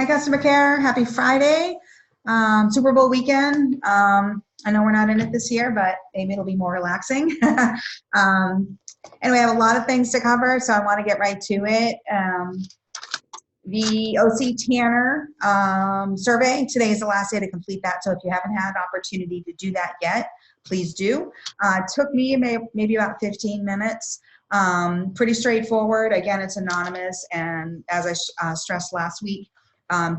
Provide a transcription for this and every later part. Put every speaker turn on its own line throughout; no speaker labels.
Hi, customer care. Happy Friday. Super Bowl weekend. I know we're not in it this year, but maybe it'll be more relaxing. Anyway, I have a lot of things to cover, so I want to get right to it. The OC Tanner survey, today is the last day to complete that, so if you haven't had an opportunity to do that yet, please do. It took me maybe about 15 minutes. Pretty straightforward. Again, it's anonymous, and as I stressed last week,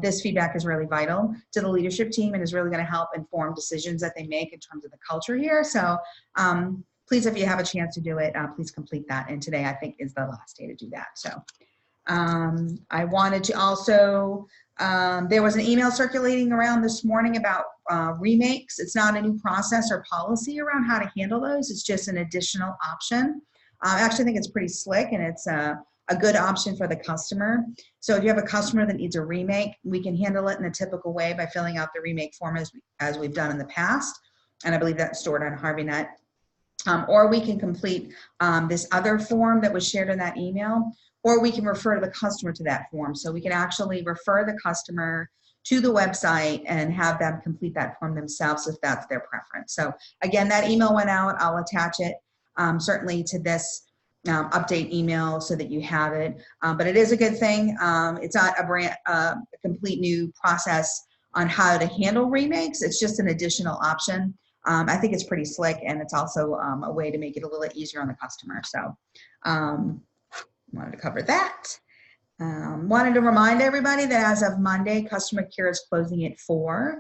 this feedback is really vital to the leadership team and is really going to help inform decisions that they make in terms of the culture here. So please, if you have a chance to do it, please complete that. And today, I think, is the last day to do that. So I wanted to also, there was an email circulating around this morning about remakes. It's not a new process or policy around how to handle those. It's just an additional option. I actually think it's pretty slick, and it's a good option for the customer. So if you have a customer that needs a remake, we can handle it in a typical way by filling out the remake form as we've done in the past. And I believe that's stored on HarveyNet. Or we can complete this other form that was shared in that email, or we can refer the customer to that form. So we can actually refer the customer to the website and have them complete that form themselves if that's their preference. So again, that email went out. I'll attach it certainly to this update email so that you have it. But it is a good thing. It's not a complete new process on how to handle remakes. It's just an additional option. I think it's pretty slick, and it's also a way to make it a little easier on the customer. So wanted to cover that. Wanted to remind everybody that as of Monday, customer care is closing at 4.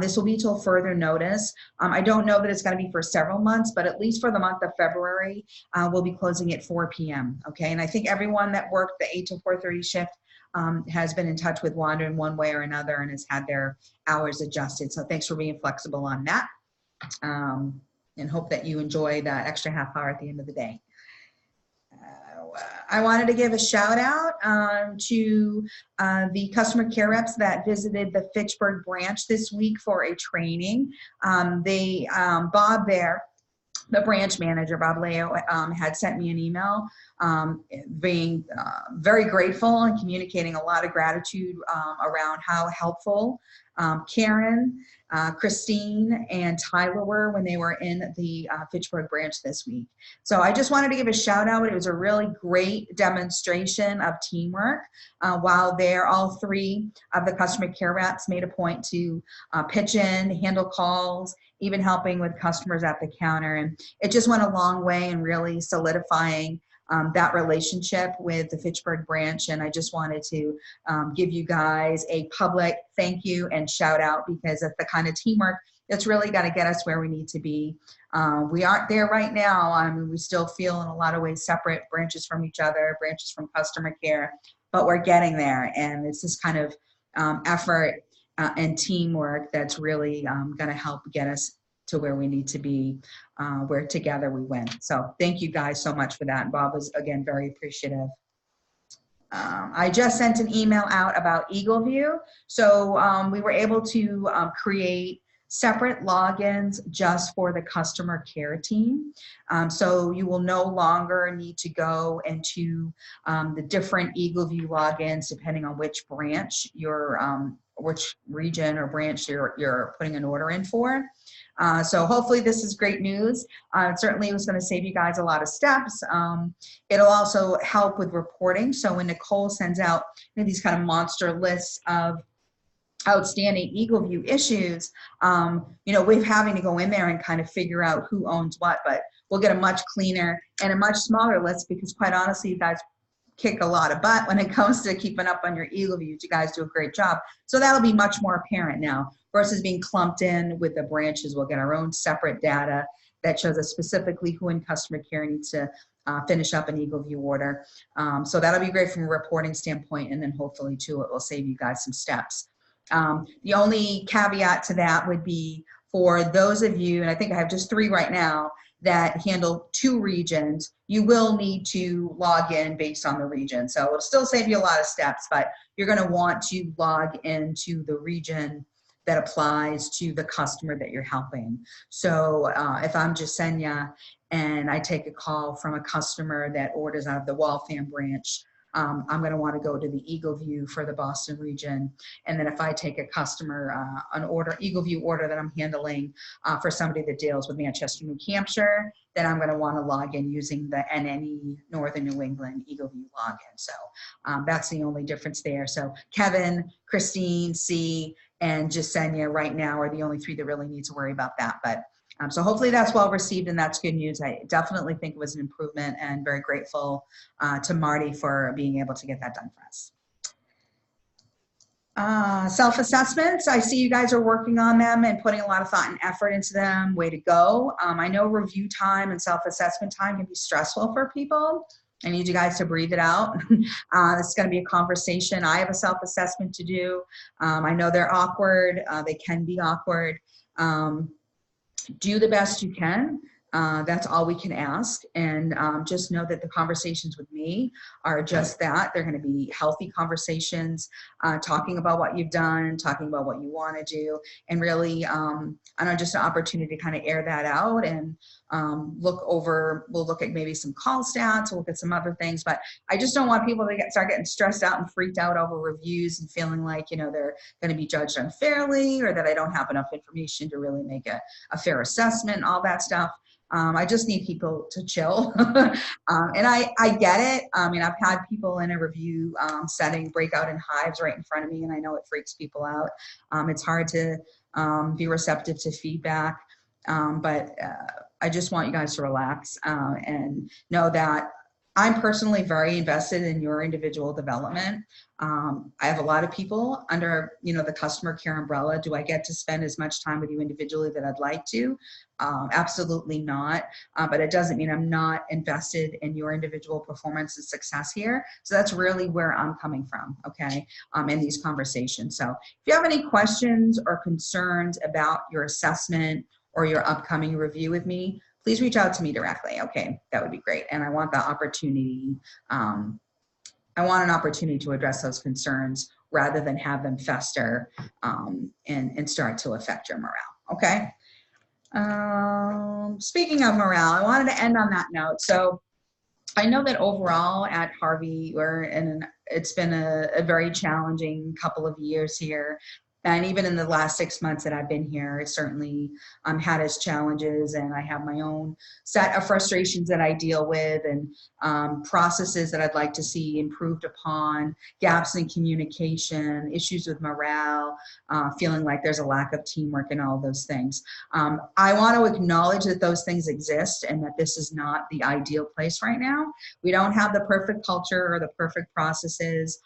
This will be till further notice. I don't know that it's going to be for several months, but at least for the month of February, we'll be closing at 4 p.m. Okay, and I think everyone that worked the 8 to 4:30 shift has been in touch with Wanda in one way or another and has had their hours adjusted. So thanks for being flexible on that, and hope that you enjoy that extra half hour at the end of the day. I wanted to give a shout out to the customer care reps that visited the Fitchburg branch this week for a training. Bob there, the branch manager, Bob Leo, had sent me an email being very grateful and communicating a lot of gratitude around how helpful Karen, Christine, and Tyler were when they were in the Fitchburg branch this week. So I just wanted to give a shout out. It was a really great demonstration of teamwork. While there, all 3 of the customer care reps made a point to pitch in, handle calls, even helping with customers at the counter. And it just went a long way in really solidifying that relationship with the Fitchburg branch. And I just wanted to give you guys a public thank you and shout out, because it's the kind of teamwork that's really got to get us where we need to be. We aren't there right now. We still feel in a lot of ways separate, branches from each other, branches from customer care, but we're getting there. And it's this kind of effort and teamwork that's really going to help get us to where we need to be, where together we win. So thank you guys so much for that. And Bob was, again, very appreciative. I just sent an email out about EagleView. So we were able to create separate logins just for the customer care team. So you will no longer need to go into the different EagleView logins depending on which branch which region or branch you're putting an order in for. So hopefully this is great news. It certainly was going to save you guys a lot of steps. It'll also help with reporting. So when Nicole sends out these kind of monster lists of outstanding EagleView issues, we're having to go in there and kind of figure out who owns what, but we'll get a much cleaner and a much smaller list, because quite honestly, you guys kick a lot of butt when it comes to keeping up on your EagleViews. You guys do a great job. So that'll be much more apparent now versus being clumped in with the branches. We'll get our own separate data that shows us specifically who in customer care needs to finish up an EagleView order. So that'll be great from a reporting standpoint, and then hopefully too, it will save you guys some steps. The only caveat to that would be for those of you, and I think I have just 3 right now, that handle 2 regions, you will need to log in based on the region. So it'll still save you a lot of steps, but you're going to want to log into the region that applies to the customer that you're helping. So if I'm Jasenia and I take a call from a customer that orders out of the Waltham branch, I'm going to want to go to the EagleView for the Boston region. And then if I take a customer, an order, EagleView order that I'm handling for somebody that deals with Manchester, New Hampshire, then I'm going to want to log in using the NNE Northern New England EagleView login. So that's the only difference there. So Kevin, Christine, C, and Jasenia right now are the only three that really need to worry about that. But so hopefully that's well received and that's good news. I definitely think it was an improvement and very grateful to Marty for being able to get that done for us. Self-assessments, I see you guys are working on them and putting a lot of thought and effort into them. Way to go. I know review time and self-assessment time can be stressful for people. I need you guys to breathe it out. This is going to be a conversation. I have a self-assessment to do. I know they're awkward. They can be awkward. Do the best you can. That's all we can ask. And just know that the conversations with me are just that. They're going to be healthy conversations, talking about what you've done, talking about what you want to do, and really, I know, just an opportunity to kind of air that out and we'll look at maybe some call stats, we'll look at some other things, but I just don't want people to start getting stressed out and freaked out over reviews and feeling like, you know, they're going to be judged unfairly or that I don't have enough information to really make a fair assessment, all that stuff. I just need people to chill. And I get it. I mean, I've had people in a review setting break out in hives right in front of me, and I know it freaks people out. It's hard to be receptive to feedback, but I just want you guys to relax and know that I'm personally very invested in your individual development. I have a lot of people under, you know, the customer care umbrella. Do I get to spend as much time with you individually that I'd like to? Absolutely not. But it doesn't mean I'm not invested in your individual performance and success here. So that's really where I'm coming from, okay, in these conversations. So if you have any questions or concerns about your assessment or your upcoming review with me, please reach out to me directly. Okay, that would be great. And I want the opportunity, I want an opportunity to address those concerns rather than have them fester and start to affect your morale, okay? Speaking of morale, I wanted to end on that note. So I know that overall at Harvey, it's been a very challenging couple of years here. And even in the last 6 months that I've been here, it certainly had its challenges, and I have my own set of frustrations that I deal with and processes that I'd like to see improved upon, gaps in communication, issues with morale, feeling like there's a lack of teamwork and all those things. I want to acknowledge that those things exist and that this is not the ideal place right now. We don't have the perfect culture or the perfect processes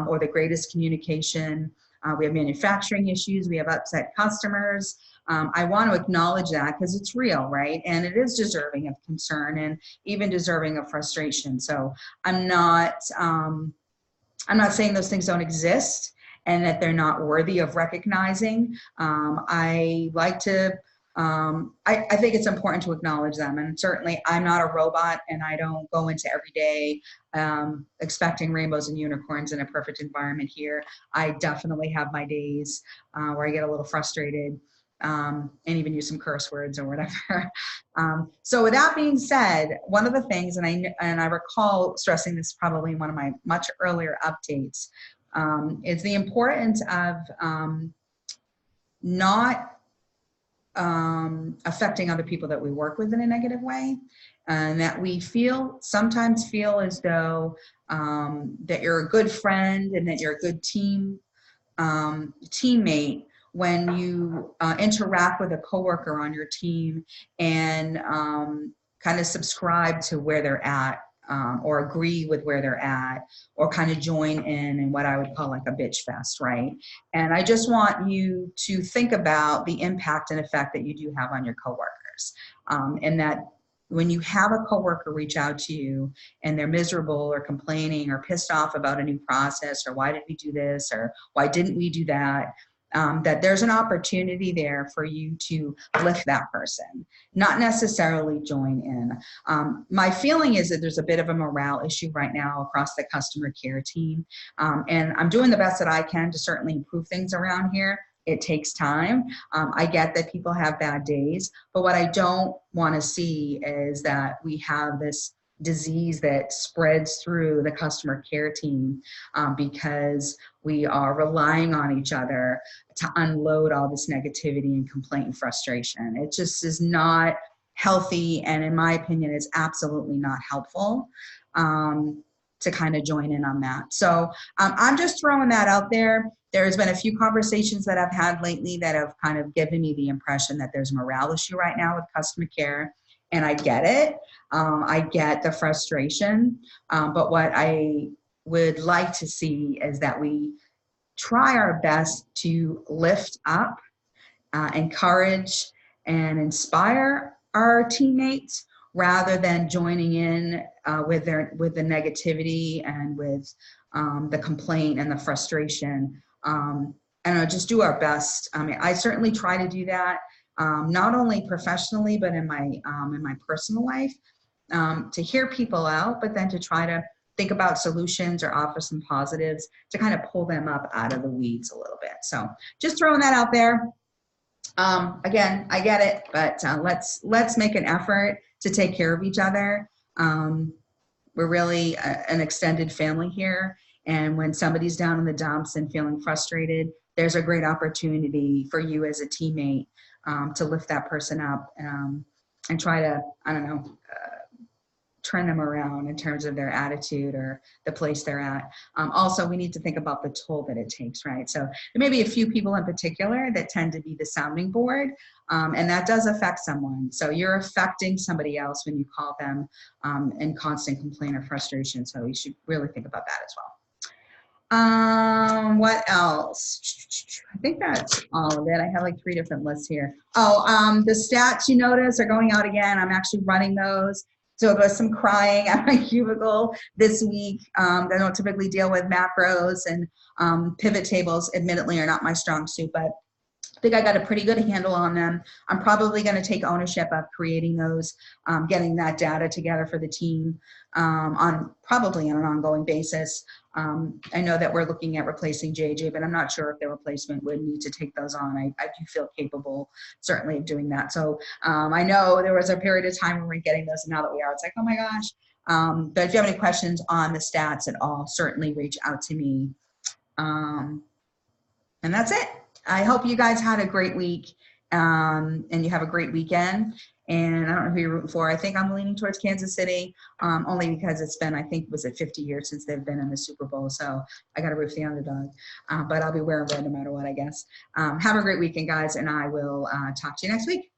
or the greatest communication. We have manufacturing issues, we have upset customers. I want to acknowledge that because it's real, right? And it is deserving of concern and even deserving of frustration. So I'm not saying those things don't exist and that they're not worthy of recognizing. I like to, I think it's important to acknowledge them. And certainly I'm not a robot and I don't go into every day expecting rainbows and unicorns in a perfect environment here. I definitely have my days where I get a little frustrated and even use some curse words or whatever. So with that being said, one of the things, and I recall stressing this probably in one of my much earlier updates, is the importance of not affecting other people that we work with in a negative way, and that we sometimes feel as though that you're a good friend and that you're a good teammate when you interact with a coworker on your team and kind of subscribe to where they're at, or agree with where they're at, or kind of join in what I would call like a bitch fest, right? And I just want you to think about the impact and effect that you do have on your coworkers, and that when you have a coworker reach out to you and they're miserable or complaining or pissed off about a new process, or why did we do this, or why didn't we do that, that there's an opportunity there for you to lift that person, not necessarily join in. My feeling is that there's a bit of a morale issue right now across the customer care team. And I'm doing the best that I can to certainly improve things around here. It takes time. I get that people have bad days, but what I don't want to see is that we have this disease that spreads through the customer care team because we are relying on each other to unload all this negativity and complaint and frustration. It just is not healthy, and in my opinion, is absolutely not helpful to kind of join in on that. So I'm just throwing that out there. There's been a few conversations that I've had lately that have kind of given me the impression that there's a morale issue right now with customer care. And I get it. I get the frustration. But what I would like to see is that we try our best to lift up, encourage, and inspire our teammates rather than joining in with the negativity and with the complaint and the frustration. And just do our best. I mean, I certainly try to do that. Not only professionally, but in my personal life, to hear people out, but then to try to think about solutions or offer some positives to kind of pull them up out of the weeds a little bit. So just throwing that out there. Again, I get it, but let's make an effort to take care of each other. We're really an extended family here. And when somebody's down in the dumps and feeling frustrated, there's a great opportunity for you as a teammate to lift that person up and try to, I don't know, turn them around in terms of their attitude or the place they're at. Also, we need to think about the toll that it takes, right? So there may be a few people in particular that tend to be the sounding board, and that does affect someone. So you're affecting somebody else when you call them in constant complaint or frustration. So you should really think about that as well. What else? I think that's all of it. I have like 3 different lists here. Oh, the stats you notice are going out again. I'm actually running those. So there was some crying at my cubicle this week. I don't typically deal with macros, and pivot tables admittedly are not my strong suit, but I think I got a pretty good handle on them. I'm probably going to take ownership of creating those, getting that data together for the team probably on an ongoing basis. I know that we're looking at replacing JJ, but I'm not sure if the replacement would need to take those on. I do feel capable, certainly, of doing that. So I know there was a period of time when we were getting those, and now that we are, it's like, oh my gosh. But if you have any questions on the stats at all, certainly reach out to me. And that's it. I hope you guys had a great week and you have a great weekend. And I don't know who you're rooting for. I think I'm leaning towards Kansas City, only because it's been, I think, was it 50 years since they've been in the Super Bowl. So I got to root for the underdog. But I'll be wearing red no matter what, I guess. Have a great weekend, guys, and I will talk to you next week.